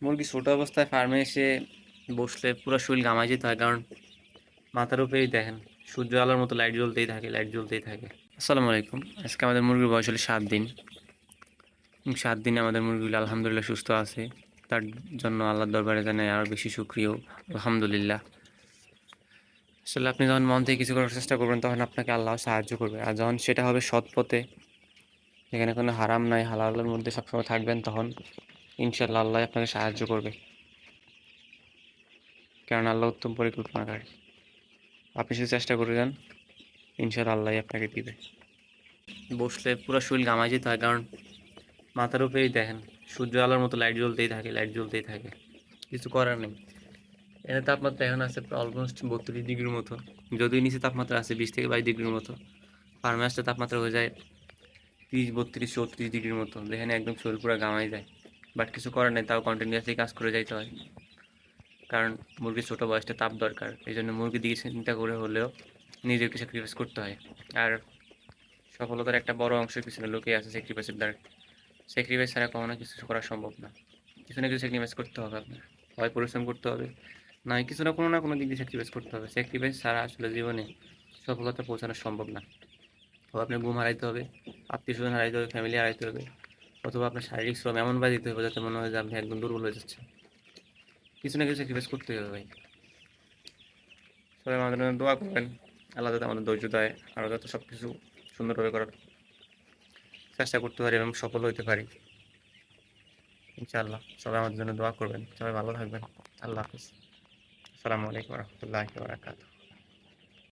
মুরগি ছোট অবস্থায় ফার্মে এসে বসলে পুরো শরীর ঘামায় যেতে হয়, কারণ মাথার উপরেই দেখেন সূর্য আলোর মতো লাইট জ্বলতেই থাকে, লাইট জ্বলতেই থাকে। আসসালামু আলাইকুম। আজকে আমাদের মুরগির বয়স হলো 7 দিন। 7 দিনে আমাদের মুরগিগুলো আলহামদুলিল্লাহ সুস্থ আছে। তার জন্য আল্লাহর দরবারে জানাই আরও বেশি শুকরিয়া, আলহামদুলিল্লাহ। আসলে আপনি যখন মন থেকে কিছু করার চেষ্টা করবেন, তখন আপনাকে আল্লাহ সাহায্য করবে। আর যখন সেটা হবে সৎ পথে, যেখানে কোনো হারাম নাই, হালালের মধ্যে সবসময় থাকবেন, তখন ইনশাল্লাহ আল্লাহ আপনাকে সাহায্য করবে, কারণ আল্লাহ উত্তম পরিকল্পনাকারী। আপনি শুধু চেষ্টা করে যান, ইনশাল্লাহ আল্লাহ আপনাকে দিবে। বসলে পুরো শরীর ঘামায় যেতে হয়, কারণ মাথার উপরেই দেখেন সূর্য আলোর মতো লাইট জ্বলতেই থাকে, লাইট জ্বলতেই থাকে। কিছু করার নেই। এখানে তাপমাত্রা এখন আছে অলমোস্ট 32 ডিগ্রির মতো, যদিও নিচে তাপমাত্রা আছে 20 থেকে 22 ডিগ্রির মতো। ফার্মে আসলে তাপমাত্রা হয়ে যায় 30, 32, 34 ডিগ্রির মতো, যেখানে একদম শরীর পুরো ঘামাই যায়। বাট কিছু করার নেই, তাও কন্টিনিউয়াসলি কাজ করে যাইতে হয়, কারণ মুরগির ছোটো বয়সটা তাপ দরকার। এই জন্য মুরগির দিকে চিন্তা করে হলেও নিজেকে স্যাক্রিফাইস করতে হয়। আর সফলতার একটা বড় অংশের পিছনে লোকে আছে স্যাক্রিফাইসের দ্বারা। স্যাক্রিফাইস ছাড়া কখনো কিছু করা সম্ভব না। কিছু না কিছু স্যাক্রিফাইস করতে হবে আপনার, হয় পরিশ্রম করতে হবে, নয় কিছু না কোনো দিক দিয়ে স্যাক্রিফাইস করতে হবে। স্যাক্রিফাইস ছাড়া আসলে জীবনে সফলতা পৌঁছানো সম্ভব না। হয় আপনার ঘুম হারাইতে হবে, আত্মীয় স্বজন হারাইতে হবে, ফ্যামিলি হারাইতে হবে, অথবা আপনার শারীরিক শ্রম এমনভাবে দিতে হবে যাতে মনে হয় যে আপনি একদম দুর্বল হয়ে যাচ্ছেন। কিছু না কিছু স্যাক্রিফাইস করতে হবে ভাই। সবাই আমাদের জন্য দোয়া করবেন, আল্লাহ যাতে আমাদের ধৈর্য দেয়, আরও যাতে সব কিছু সুন্দরভাবে করার চেষ্টা করতে পারি এবং সফল হতে পারি ইনশাআল্লাহ। সবাই আমাদের জন্য দোয়া করবেন, সবাই ভালো থাকবেন। আল্লাহ হাফিজ। আসসালামু আলাইকুম রহমতুল্লাহি ওয়া বারাকাতুহু।